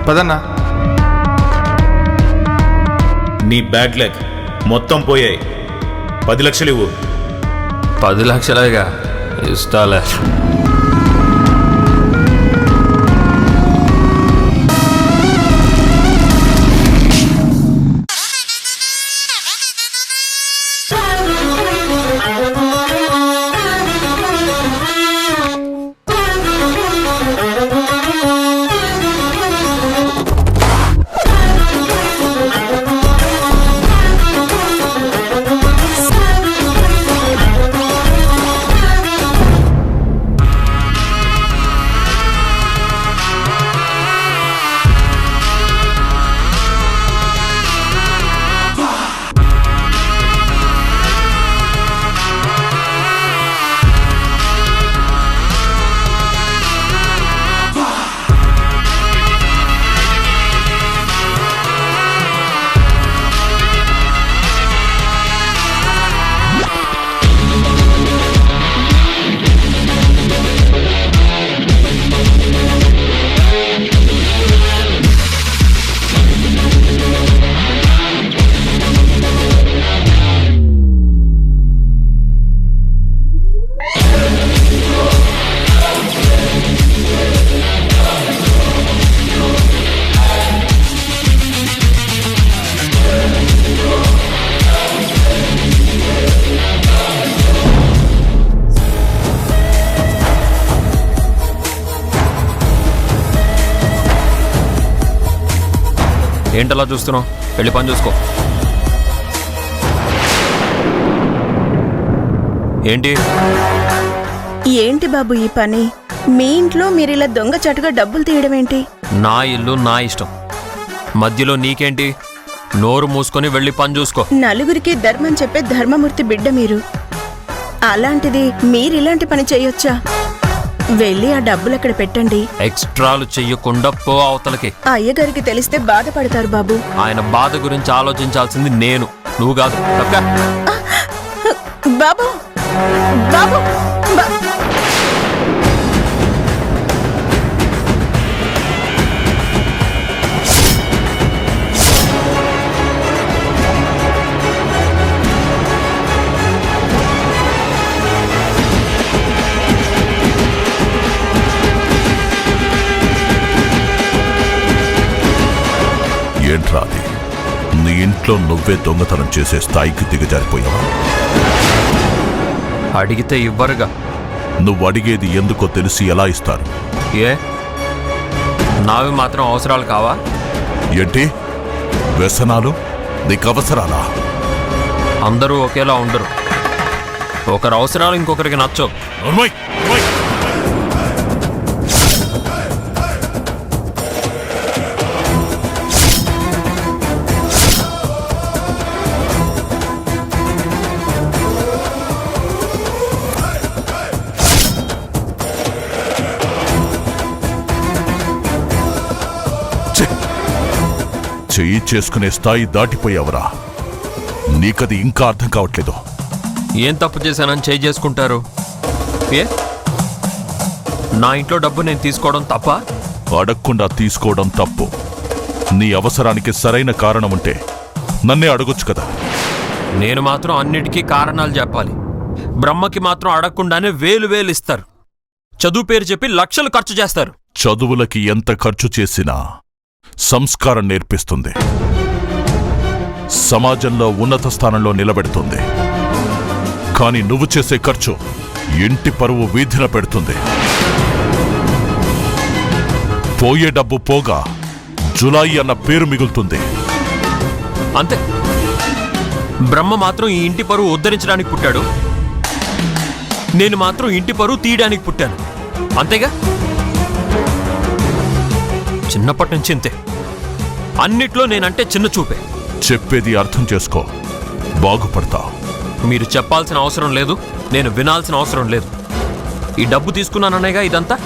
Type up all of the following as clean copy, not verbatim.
పదన్నా. నీ bad luck మొత్తం పోయాయి. 10 లక్షలు ఇవ్వు. 10 లక్షలేగా ఇస్తాలే. ఏంటలా చూస్తున్నావు? వెళ్ళి పని చూసుకో. ఏంటి ఏంటి బాబు ఈ పని? మీ ఇంట్లో మీరిలా దొంగచాటుగా డబ్బులు తీయడం ఏంటి? నా ఇల్లు నా ఇష్టం, మధ్యలో నీకేంటి? నోరు మూసుకొని వెళ్ళి పని చూసుకో. నలుగురికి ధర్మం చెప్పే ధర్మమూర్తి బిడ్డ మీరు. అలాంటిది మీరిలాంటి పని చేయొచ్చా? వెళ్ళి ఆ డబ్బులు అక్కడ పెట్టండి. ఎక్స్ట్రాలు చెయ్యకుండా పో అవతలకి. అయ్యగారికి తెలిస్తే బాధపడతారు బాబు. ఆయన బాధ గురించి ఆలోచించాల్సింది నేను, నువ్వు కాదు. బాబు బాబు ఏంట్రాది, నీ ఇంట్లో నువ్వే దొంగతనం చేసే స్థాయికి దిగజారిపోయావా? అడిగితే ఇవ్వరుగా. నువ్వు అడిగేది ఎందుకో తెలిసి ఎలా ఇస్తారు? ఏ నావి మాత్రం అవసరాలు కావా? ఏంటి వ్యసనాలు? నీకు అవసరాలా? అందరూ ఒకేలా ఉండరు. ఒకరి అవసరాలు ఇంకొకరికి నచ్చవు. చెయ్యి చేసుకునే స్థాయి దాటిపోయావరా? నీకది ఇంకా అర్థం కావట్లేదు. ఏం తప్పు చేశానని చేయి చేసుకుంటారు? ఏ నా ఇంట్లో డబ్బు నేను తీసుకోవడం తప్ప? అడగకుండా తీసుకోవడం తప్పు. నీ అవసరానికి సరైన కారణం ఉంటే నన్నే అడగొచ్చు కదా. నేను మాత్రం అన్నిటికీ కారణాలు చెప్పాలి. బ్రహ్మకి మాత్రం అడగకుండానే వేలు ఇస్తారు. చదువు పేరు చెప్పి లక్షలు ఖర్చు చేస్తారు. చదువులకి ఎంత ఖర్చు చేసినా సంస్కారం నేర్పిస్తుంది, సమాజంలో ఉన్నత స్థానంలో నిలబెడుతుంది. కాని నువ్వు చేసే ఖర్చు ఇంటి పరువు వీధిన పెడుతుంది. పోయే డబ్బు పోగా జులాయి అన్న పేరు మిగులుతుంది. అంతే. బ్రహ్మ మాత్రం ఈ ఇంటి పరువు ఉద్ధరించడానికి పుట్టాడు, నేను మాత్రం ఇంటి పరువు తీయడానికి పుట్టాను. అంతేగా? చిన్నప్పటి నుంచి ఇంతే. అన్నిట్లో నేనంటే చిన్న చూపే. చెప్పేది అర్థం చేసుకో, బాగుపడతావు. మీరు చెప్పాల్సిన అవసరం లేదు, నేను వినాల్సిన అవసరం లేదు. ఈ డబ్బు తీసుకున్నాననేగా ఇదంతా.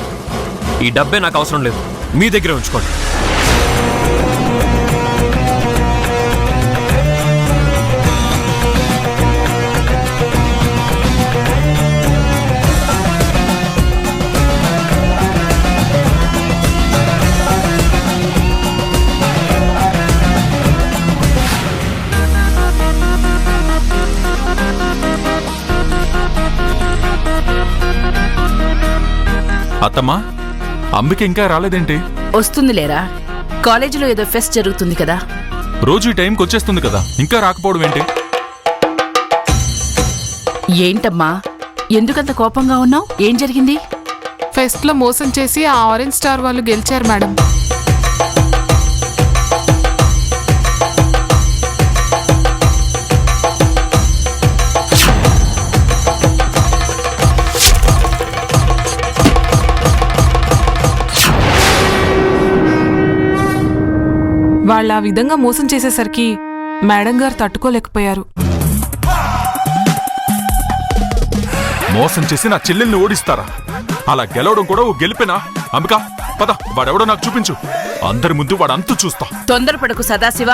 ఈ డబ్బే నాకు అవసరం లేదు, మీ దగ్గరే ఉంచుకోండి. అత్తమ్మా, అంబిక ఇంకా రాలేదేంటి? వస్తుంది లేరా, కాలేజీలో ఏదో ఫెస్ట్ జరుగుతుంది కదా. రోజు ఈ టైంకి వచ్చేస్తుంది కదా, ఇంకా రాకపోవడం ఏంటి? ఏంటమ్మా, ఎందుకంత కోపంగా ఉన్నావు? ఏం జరిగింది? ఫెస్ట్ లో మోసం చేసి ఆ ఆరెంజ్ స్టార్ వాళ్ళు గెలిచారు మేడం. వాళ్ళు ఆ విధంగా మోసం చేసేసరికి మేడం గారు తట్టుకోలేకపోయారు. మోసం చేసి నా చెల్లెల్ని ఓడిస్తారా? అలా గెలవడం కూడా ఓ గెలిపేనా? అంబిక, పద, వాడెవడో నాకు చూపించు. అందరి ముందు వాడు అంతు చూస్తా. తొందరపడకు సదాశివ.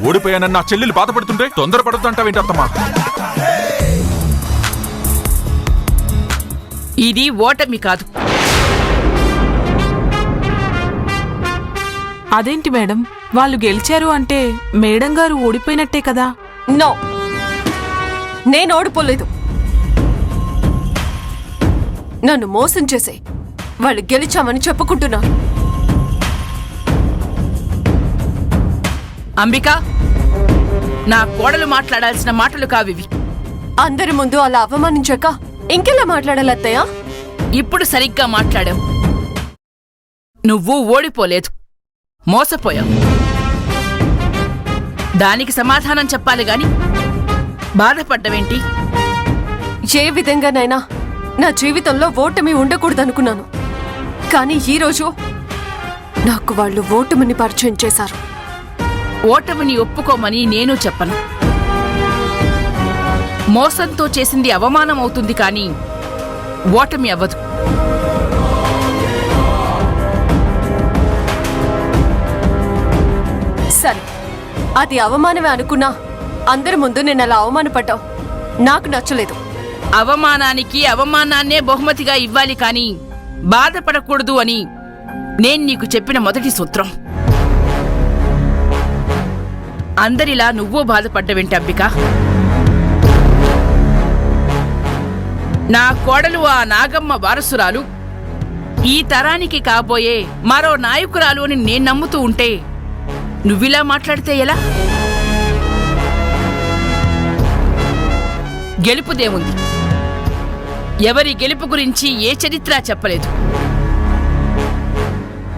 ఓడిపోయానని నా చెల్లెలు బాధపడుతుంటే తొందరపడద్దు అంటావేంటి అత్తమ్మా? ఇది ఓటమి కాదు. అదేంటి మేడం, వాళ్ళు గెలిచారు అంటే మేడం గారు ఓడిపోయినట్టే కదా? నో, నేను ఓడిపోలేదు. నన్ను మోసం చేసే వాళ్ళు గెలిచామని చెప్పుకుంటున్నారు. అంబిక, నా కోడలు మాట్లాడాల్సిన మాటలు కావివి. అందరి ముందు అలా అవమానించాక ఇంకెలా మాట్లాడాలి అత్తయ్య? ఇప్పుడు సరిగ్గా మాట్లాడావు. నువ్వు ఓడిపోలేదు, మోసపోయావు. దానికి సమాధానం చెప్పాలి గాని బాధపడ్డవేంటి? ఏ విధంగానైనా నా జీవితంలో ఓటమి ఉండకూడదనుకున్నాను. కానీ ఈరోజు నాకు వాళ్ళు ఓటమిని పరిచయం చేశారు. ఓటమిని ఒప్పుకోమని నేను చెప్పను. మోసంతో చేసింది అవమానం అవుతుంది కానీ ఓటమి అవ్వదు. సరే, అది అవమానమే అనుకున్నా అందరి ముందు నేను అలా అవమానపడ్డావు నాకు నచ్చలేదు. అవమానానికి అవమానాన్నే బహుమతిగా ఇవ్వాలి కానీ బాధపడకూడదు అని నేను నీకు చెప్పిన మొదటి సూత్రం. అందరిలా నువ్వూ బాధపడ్డవేంటి అంబిక? నా కోడలు ఆ నాగమ్మ వారసురాలు, ఈ తరానికి కాబోయే మరో నాయకురాలు అని నేను నమ్ముతూ ఉంటే నువ్విలా మాట్లాడితే ఎలా? గెలుపుదేముంది? ఎవరి గెలుపు గురించి ఏ చరిత్ర చెప్పలేదు.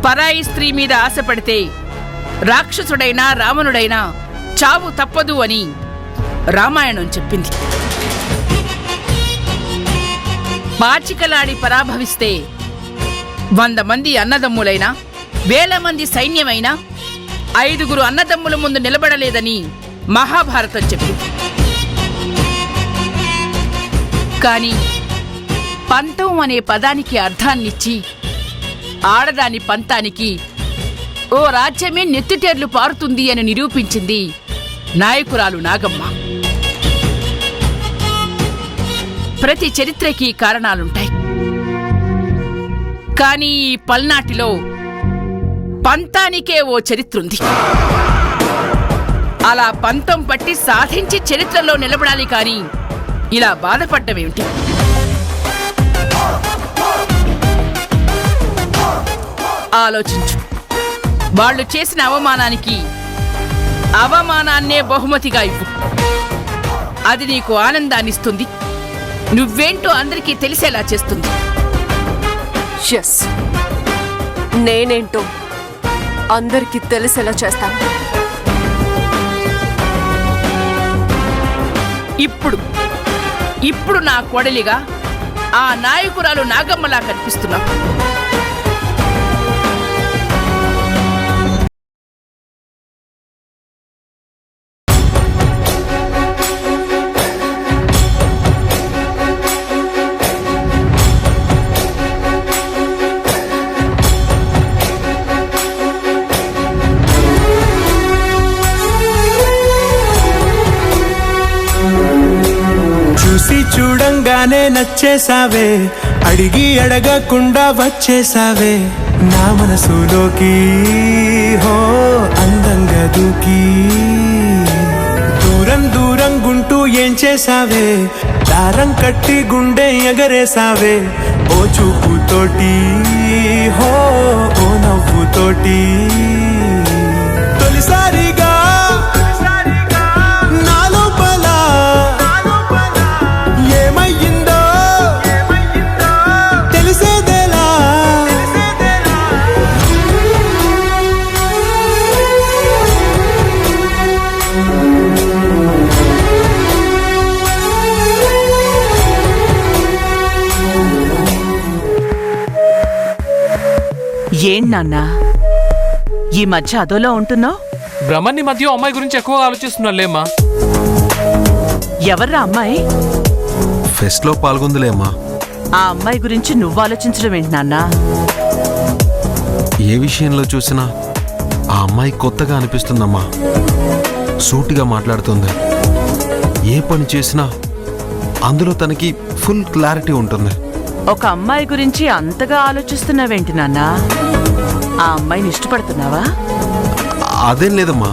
పరాయి స్త్రీ మీద ఆశపడితే రాక్షసుడైనా రావణుడైనా చావు తప్పదు అని రామాయణం చెప్పింది. పాచికలాడి పరాభవిస్తే 100 మంది అన్నదమ్ములైనా 1000 మంది సైన్యమైనా 5గురు అన్నదమ్ముల ముందు నిలబడలేదని మహాభారతం చెప్పింది. కాని పంతం అనే పదానికి అర్థాన్నిచ్చి ఆడదాని పంతానికి ఓ రాజ్యమే నెత్తిటేర్లు పారుతుంది అని నిరూపించింది నాయకురాలు నాగమ్మ. ప్రతి చరిత్రకి కారణాలుంటాయి. కానీ ఈ పల్నాటిలో పంతానికే ఓ చరిత్రుంది. అలా పంతం పట్టి సాధించి చరిత్రలో నిలబడాలి కానీ ఇలా బాధపడ్డమేమిటి? ఆలోచించు. వాళ్ళు చేసిన అవమానానికి అవమానాన్నే బహుమతిగా ఇవ్వు. అది నీకు ఆనందాన్నిస్తుంది, నువ్వేంటో అందరికీ తెలిసేలా చేస్తుంది. ఎస్, నేనేంటో అందరికీ తెలిసేలా చేస్తాను. ఇప్పుడు నా కోడలిగా ఆ నాయకురాలు నాగమ్మలా కనిపిస్తున్నావు. చూడంగానే నచ్చేసావే, అడిగి అడగకుండా వచ్చేసావే నా మనసులోకి, హో అందంగా దూకి. దూరం దూరం గుంటూ ఏం చేసావే, దారం కట్టి గుండె ఎగరేసావే ఓ చూపుతోటి, హో ఓ నవ్వుతోటి తొలిసారిగా నా లోపల ఏమయ్యిందో తెలిసేదేలా ఏం నాన్నా ఈ మధ్య అదోలో ఉంటున్నావు? బ్రహ్మన్ ఈ మధ్య అమ్మాయి గురించి ఎక్కువగా ఆలోచిస్తున్నాలేమ్మా. ఎవర్రా అమ్మాయి? ఫెస్ట్ లో పాల్గొందిలేమ్మా. ఆ అమ్మాయి గురించి నువ్వు ఆలోచించడం ఏంటి నాన్నా? ఏ విషయంలో చూసినా ఆ అమ్మాయి కొత్తగా అనిపిస్తుందమ్మా. సూటిగా మాట్లాడుతుంది. ఏ పని చేసినా అందులో తనకి ఫుల్ క్లారిటీ ఉంటుంది. ఒక అమ్మాయి గురించి అంతగా ఆలోచిస్తున్నావేంటి నాన్నా? ఆ అమ్మాయిని ఇష్టపడుతున్నావా? అదేం లేదమ్మా.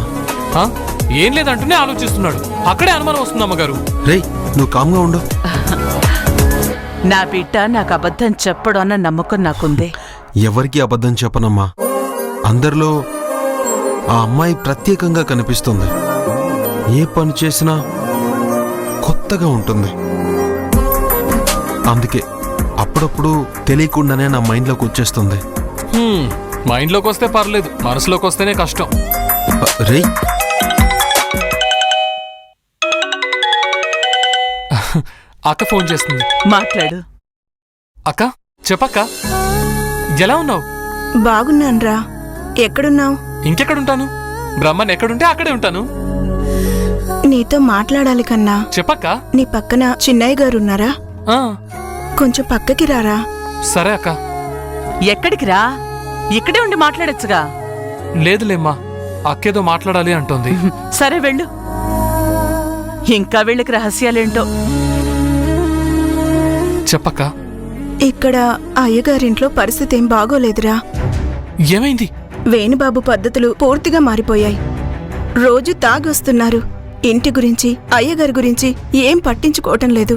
ఏం లేదంటూనే ఆలోచిస్తున్నాడు. అక్కడే అనుమానం వస్తుంది అమ్మగారు. రేయ్ నువ్వు కామ్గా ఉండు. నా బిడ్డ నాకు అబద్ధం చెప్పడు అన్న నమ్మకం నాకుందే. ఎవరికి అబద్ధం చెప్పనమ్మా. అందరిలో ఆ అమ్మాయి ప్రత్యేకంగా కనిపిస్తుంది. ఏ పని చేసినా కొత్తగా ఉంటుంది. అందుకే అప్పుడప్పుడు తెలియకుండానే నా మైండ్లోకి వచ్చేస్తుంది. మైండ్లోకి వస్తే పర్లేదు, మనసులోకి వస్తేనే కష్టం. రేయ్ అక్క ఫోన్ చేస్తుంది. మాట్లాడు. అక్క చెప్పక్క, ఎలా ఉన్నావు? బాగున్నాన్రా. ఎక్కడున్నావు? ఇంకెక్కడుంటాను? బ్రహ్మన్ ఎక్కడుంటే అక్కడే ఉంటాను. నీతో మాట్లాడాలి కన్నా. చెప్పక్క. నీ పక్కన చిన్నయ్య గారున్నారా? కొంచెం పక్కకి రారా. సరే అక్క. ఎక్కడికి రా? ఇక్కడే ఉండి మాట్లాడొచ్చుగా. లేదులేమ్మా, అక్కేదో మాట్లాడాలి అంటోంది. సరే వెళ్ళు. ఇంకా వీళ్ళకి రహస్యాలేంటో. చెప్పక్క. ఇక్కడ అయ్యగారింట్లో పరిస్థితి ఏం బాగోలేదురా. ఏమైంది? వేణుబాబు పద్ధతులు పూర్తిగా మారిపోయాయి. రోజు తాగొస్తున్నారు. ఇంటి గురించి అయ్యగారి గురించి ఏం పట్టించుకోవటం లేదు.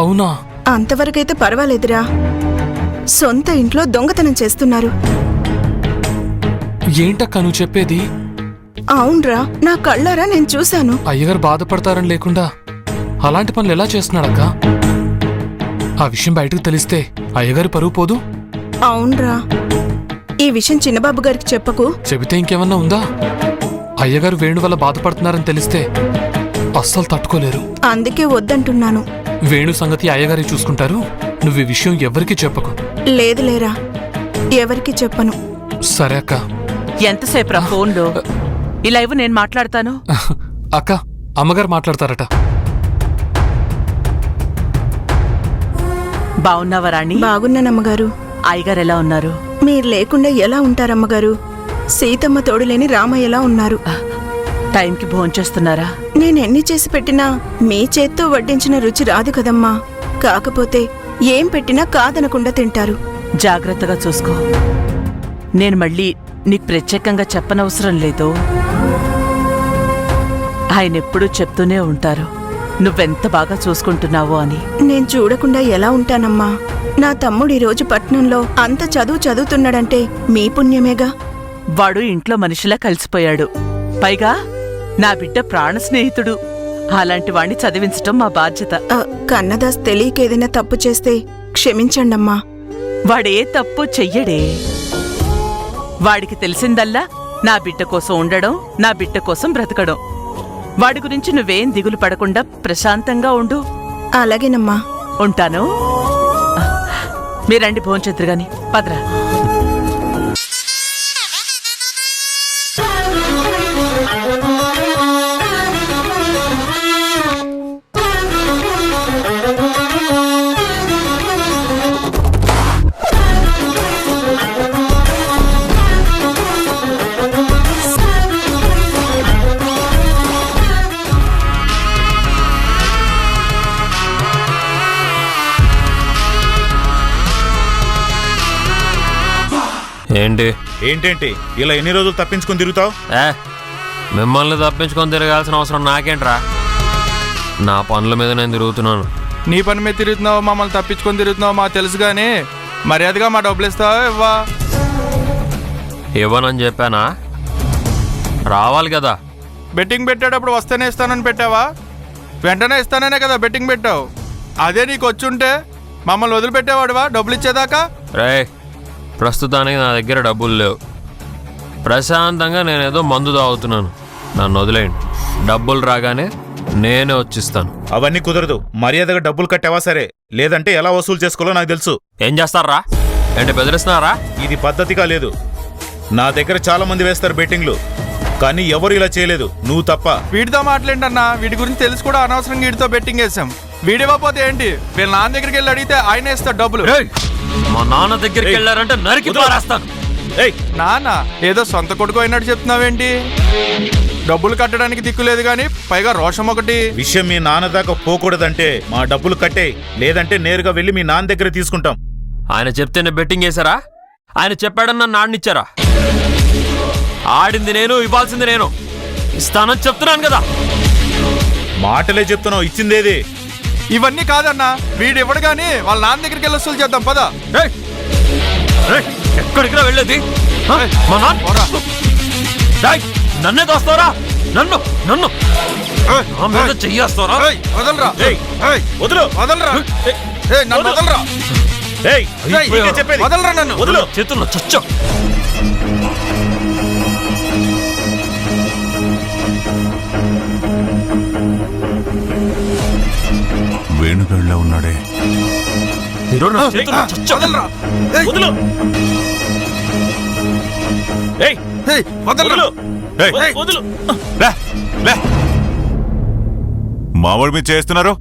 అవునా? అంతవరకైతే పర్వాలేదురా. సొంత ఇంట్లో దొంగతనం చేస్తున్నారు. ఏంటక్క నువ్వు చెప్పేది? అవునరా, నా కళ్ళారా నేను చూశాను. అయ్యగారు బాధపడతారని లేకుండా అలాంటి పనులు ఎలా చేస్తున్నాడక్క? ఆ విషయం బయటకు తెలిస్తే అయ్యగారి పరువు పోదు. అవునరా, ఈ విషయం చిన్నబాబు గారికి చెప్పకు. చెబితే ఇంకేమన్నా ఉందా? అయ్యగారు వేణు వల్ల బాధపడుతున్నారని తెలిస్తే అస్సలు తట్టుకోలేరు. అందుకే వద్దంటున్నాను. వేణు సంగతి అయ్యగారి చూసుకుంటారు. నువ్వు ఈ విషయం ఎవరికి చెప్పకు. లేదులేరా, ఎవరికి చెప్పను. సరే అక్క. ఎంతసేపు రా ఫోన్లో? ఇలా ఇవ్వు, నేను మాట్లాడతాను. అక్క, అమ్మగారు మాట్లాడతారట. బాగున్నావా రాణి? బాగున్నానమ్మగారు. అయ్యగారు ఎలా ఉన్నారు? మీరు లేకుండా ఎలా ఉంటారమ్మగారు? సీతమ్మ తోడులేని రామయ్యలా ఉన్నారు. టైంకి భోంచేస్తున్నారా? నేనెన్ని చేసి పెట్టినా మీ చేత్తో వడ్డించిన రుచి రాదు కదమ్మా. కాకపోతే ఏం పెట్టినా కాదనకుండా తింటారు. జాగ్రత్తగా చూసుకో. నేను మళ్ళీ నీకు ప్రత్యేకంగా చెప్పనవసరం లేదు. ఆయన ఎప్పుడూ చెప్తూనే ఉంటారు నువ్వెంత బాగా చూసుకుంటున్నావో అని. నేను చూడకుండా ఎలా ఉంటానమ్మా? నా తమ్ముడు ఈరోజు పట్నంలో అంత చదువుతున్నాడంటే మీ పుణ్యమేగా. వాడు ఇంట్లో మనిషిలా కలిసిపోయాడు. పైగా నా బిడ్డ ప్రాణ స్నేహితుడు. అలాంటి వాణ్ణి చదివించటం మా బాధ్యత. కన్నదాస్ తెలియకేదైనా తప్పు చేస్తే క్షమించండమ్మా. వాడే తప్పు చెయ్యడే. వాడికి తెలిసిందల్లా నా బిడ్డ కోసం ఉండడం, నా బిడ్డ కోసం బ్రతకడం. వాడి గురించి నువ్వేం దిగులు పడకుండా ప్రశాంతంగా ఉండు. అలాగేనమ్మా. ఉంటాను. మీరండి భోంచెద్దురు గాని. పదరా. ఏంటేంటి ఇలా ఎన్ని రోజులు తప్పించుకొని తిరుగుతావు? మిమ్మల్ని తప్పించుకొని తిరగాల్సిన అవసరం నాకేంట్రా? నా పనుల మీద నేను తిరుగుతున్నాను. నీ పని మీద తిరుగుతున్నావు, మమ్మల్ని తప్పించుకొని తిరుగుతున్నావు మాకు తెలుసు. కానీ మర్యాదగా మా డబ్బులు ఇస్తావా ఇవ్వా? ఇవ్వనని చెప్పానా? రావాలి కదా. బెట్టింగ్ పెట్టేటప్పుడు వస్తేనే ఇస్తానని పెట్టావా? వెంటనే ఇస్తాననే కదా బెట్టింగ్ పెట్టావు. అదే నీకు వచ్చుంటే మమ్మల్ని వదిలిపెట్టేవాడువా డబ్బులు ఇచ్చేదాకా? రే, ప్రస్తుతానికి నా దగ్గర డబ్బులు లేవు. ప్రశాంతంగా నేనేదో మందు తాగుతున్నాను. నన్ను వదిలేయండి. డబ్బులు రాగానే నేనే వచ్చిస్తాను. అవన్నీ కుదరదు. మర్యాదగా డబ్బులు కట్టావా సరే, లేదంటే ఎలా వసూలు చేసుకోవాలో నాకు తెలుసు. ఏం చేస్తారా? ఏంటి బెదిరిస్తున్నారా? ఇది పద్ధతిగా లేదు. నా దగ్గర చాలా మంది వేస్తారు బెట్టింగ్లు, కానీ ఎవరు ఇలా చేయలేదు, నువ్వు తప్ప. వీడితో మాట్లాడంటన్నా, వీడి గురించి తెలిసి కూడా అనవసరంగా వీడితో బెట్టింగ్ వేసాం. వీడివ్వకపోతే ఏంటి, వీళ్ళ నాన్న దగ్గరికి వెళ్ళి అడిగితే ఆయన ఇస్తాడు డబ్బులు. మా నాన్న దగ్గరికి వెళ్ళారంటే నరికి పారేస్తాను. నాన్న ఏదో సొంత కొడుకు అయినట్టు చెప్తున్నావేంటి? డబ్బులు కట్టడానికి దిక్కులేదు గాని పైగా రోషం ఒకటి. విషయం మీ నాన్న దాకా పోకూడదంటే మా డబ్బులు కట్టే, లేదంటే నేరుగా వెళ్ళి మీ నాన్న దగ్గర తీసుకుంటాం. ఆయన చెప్తేనే బెట్టింగ్ వేశారా? ఆయన చెప్పాడని నన్ను ఆడినిచ్చారా? ఆడింది నేను, ఇవ్వాల్సింది నేను. ఇస్తానని చెప్తున్నాను కదా. మాటలే చెప్తున్నావు, ఇచ్చిందేది? ఇవన్నీ కాదన్నా, వీడు ఇవ్వడు గాని వాళ్ళ నాన్న దగ్గరికి వెళ్ళి వసూలు చేద్దాం పద. ఎక్కడికి వెళ్ళేది? నన్నే దోస్తారా? నన్ను నన్ను చెయ్యేస్తారా? వదలరా, వదులు, వదలరా, నన్ను వదలరా, చెప్పేది వదలరా, నన్ను వదులు. చేతుల్లో చచ్చో. వేణుగళ్ళ ఉన్నాడే. వదలరా, వదులు. వదలరా. వదులు. మావాడి మీద చేస్తున్నారు.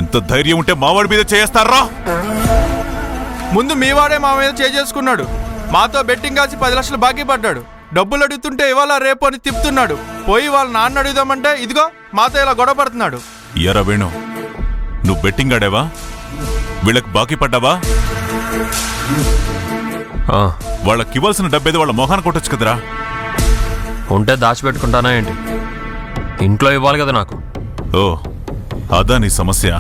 ఎంత ధైర్యం ఉంటే మావాడి మీద చేస్తారా? ముందు మీ వాడే మా మీద చేసుకున్నాడు. మాతో బెట్టింగ్ కాసి 10 లక్షలు బాకీ పడ్డాడు. డబ్బులు అడుగుతుంటే ఇవాళ రేపు అని తిప్పుతున్నాడు. పోయి వాళ్ళ నాన్న అడుగుదామంటే ఇదిగో మాతో ఇలా గొడవ పడుతున్నాడు. ఎరా వేణు, నువ్వు బెట్టింగ్ ఆడావా? వీళ్ళకి బాకీ పడ్డావా? వాళ్ళకి ఇవ్వాల్సిన డబ్బేది వాళ్ళ మొహాన్ని కొట్టొచ్చు కదరా. ఉంటే దాచిపెట్టుకుంటానా ఏంటి? ఇంట్లో ఇవ్వాలి కదా నాకు. ఓ, అదా నీ సమస్య.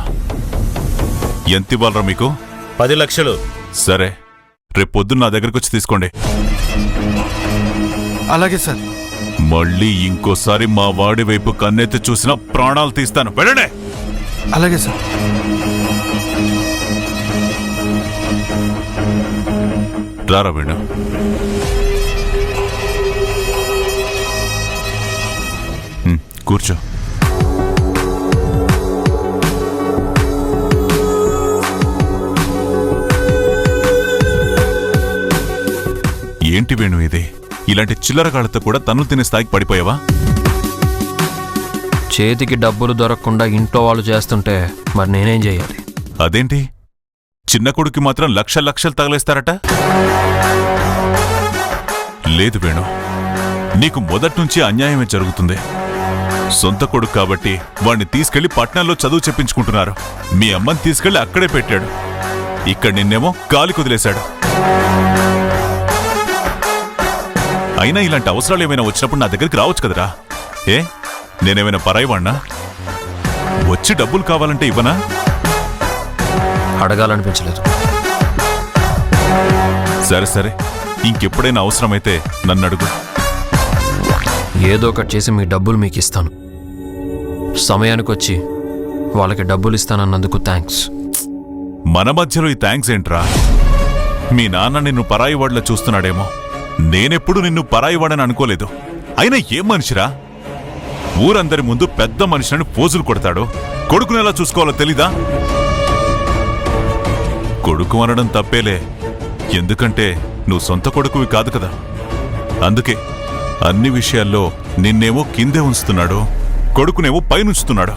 ఎంత ఇవ్వాలరా మీకు? 10 లక్షలు. సరే, రేపు పొద్దున్న నా దగ్గరకు వచ్చి తీసుకోండి. అలాగే సార్. మళ్ళీ ఇంకోసారి మా వాడి వైపు కన్నెత్తి చూసినా ప్రాణాలు తీస్తాను. వెళ్ళండి. అలాగే సార్. రారా వేణు. కూర్చో. ఏంటి వేణు ఇది? ఇలాంటి చిల్లరగాళ్లతో కూడా తన్ను తినే స్థాయికి పడిపోయావా? చేతికి డబ్బులు దొరకకుండా ఇంట్లో వాళ్ళు చేస్తుంటే మరి నేనేం చేయాలి? అదేంటి, చిన్న కొడుకు మాత్రం లక్షలు తగలేస్తారట? లేదు వేణు, నీకు మొదట్నుంచి అన్యాయమే జరుగుతుంది. సొంత కొడుకు కాబట్టి వాణ్ణి తీసుకెళ్లి పట్నంలో చదువు చెప్పించుకుంటున్నారు. మీ అమ్మని తీసుకెళ్లి అక్కడే పెట్టాడు. ఇక్కడ నిన్నేమో గాలి కుదిలేశాడు. అయినా ఇలాంటి అవసరాలు ఏమైనా వచ్చినప్పుడు నా దగ్గరికి రావచ్చు కదరా. ఏ, నేనేమైనా పరాయివాణ్ణా? వచ్చి డబ్బులు కావాలంటే ఇవ్వనా? అడగాలనిపించలేదు. సరే, ఇంకెప్పుడైనా అవసరమైతే నన్ను అడుగు. ఏదో ఒకటి చేసి మీ డబ్బులు మీకు ఇస్తాను. సమయానికి వచ్చి వాళ్ళకి డబ్బులు ఇస్తానన్నందుకు థ్యాంక్స్. మన మధ్యలో ఈ థ్యాంక్స్ ఏంట్రా? మీ నాన్న నిన్ను పరాయివాడిలా చూస్తున్నాడేమో. నేనెప్పుడు నిన్ను పరాయివాడని అనుకోలేదు. అయినా ఏం మనిషిరా, ఊరందరి ముందు పెద్ద మనిషిని పోజులు కొడతాడు. కొడుకునెలా చూసుకోవాలో తెలీదా? కొడుకు అనడం తప్పేలే, ఎందుకంటే నువ్వు సొంత కొడుకువి కాదు కదా. అందుకే అన్ని విషయాల్లో నిన్నేమో కిందే ఉంచుతున్నాడు, కొడుకునేమో పైనుంచుతున్నాడు.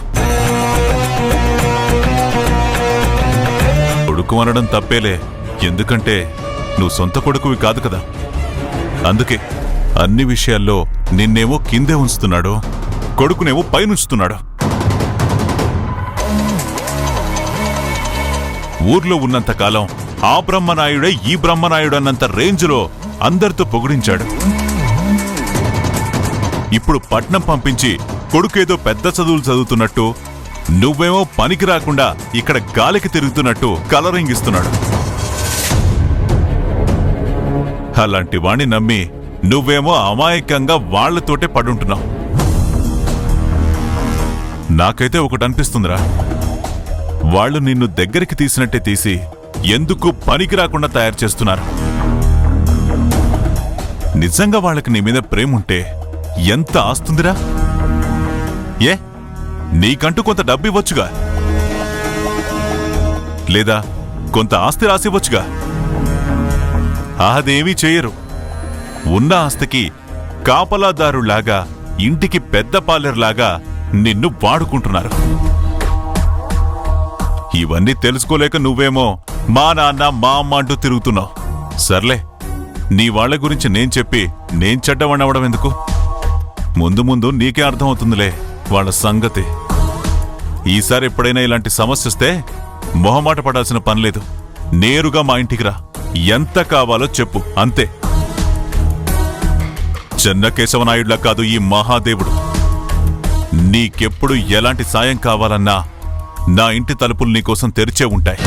కొడుకు అనడం తప్పేలే, ఎందుకంటే నువ్వు సొంత కొడుకువి కాదు కదా. అందుకే అన్ని విషయాల్లో నిన్నేమో కిందే ఉంచుతున్నాడు, కొడుకునేమో పైనుంచుతున్నాడు. ఊర్లో ఉన్నంతకాలం ఆ బ్రహ్మనాయుడే ఈ బ్రహ్మనాయుడు అన్నంత రేంజ్లో అందరితో పొగిడించాడు. ఇప్పుడు పట్నం పంపించి కొడుకేదో పెద్ద చదువులు చదువుతున్నట్టు నువ్వేమో పనికి రాకుండా ఇక్కడ గాలికి తిరుగుతున్నట్టు కలరింగ్ ఇస్తున్నాడు. అలాంటి వాణ్ణి నమ్మి నువ్వేమో అమాయకంగా వాళ్లతోటే పడుంటున్నావు. నాకైతే ఒకటి అనిపిస్తుందిరా, వాళ్ళు నిన్ను దగ్గరికి తీసినట్టే తీసి ఎందుకు పనికి రాకుండా తయారు చేస్తున్నారు. నిజంగా వాళ్ళకి నీ మీద ప్రేముంటే ఎంత ఆస్తుందిరా? ఏ నీకంటూ కొంత డబ్బు ఇవ్వచ్చుగా, లేదా కొంత ఆస్తి రాసివ్వచ్చుగా. అదేమీ చేయరు. ఉన్న ఆస్తికి కాపలాదారులాగా, ఇంటికి పెద్ద పాలేరులాగా నిన్ను వాడుకుంటున్నారు. ఇవన్నీ తెలుసుకోలేక నువ్వేమో మా నాన్న మా అమ్మ అంటూ తిరుగుతున్నావు. సర్లే, నీ వాళ్ల గురించి నేను చెప్పి నేను చెడ్డవన్నవడం ఎందుకు? ముందు ముందు నీకే అర్థమవుతుందిలే వాళ్ళ సంగతి. ఈసారి ఎప్పుడైనా ఇలాంటి సమస్య వస్తే మొహమాట పడాల్సిన పనిలేదు. నేరుగా మా ఇంటికి రా, ఎంత కావాలో చెప్పు, అంతే. చెన్నకేశవనాయుడులా కాదు ఈ మహాదేవుడు. నీకెప్పుడు ఎలాంటి సాయం కావాలన్నా నా ఇంటి తలుపులు నీకోసం తెరిచే ఉంటాయి.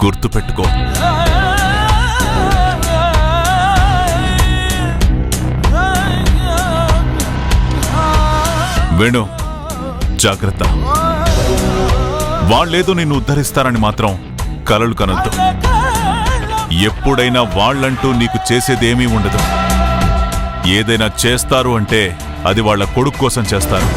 గుర్తుపెట్టుకో. వేణు, జాగ్రత్త. వాళ్ళేదో నిన్ను ఉద్ధరిస్తారని మాత్రం కలలు కనొద్దు. ఎప్పుడైనా వాళ్ళంటూ నీకు చేసేదేమీ ఉండదు. ఏదైనా చేస్తారు అంటే అది వాళ్ళ కొడుకు కోసం చేస్తారు.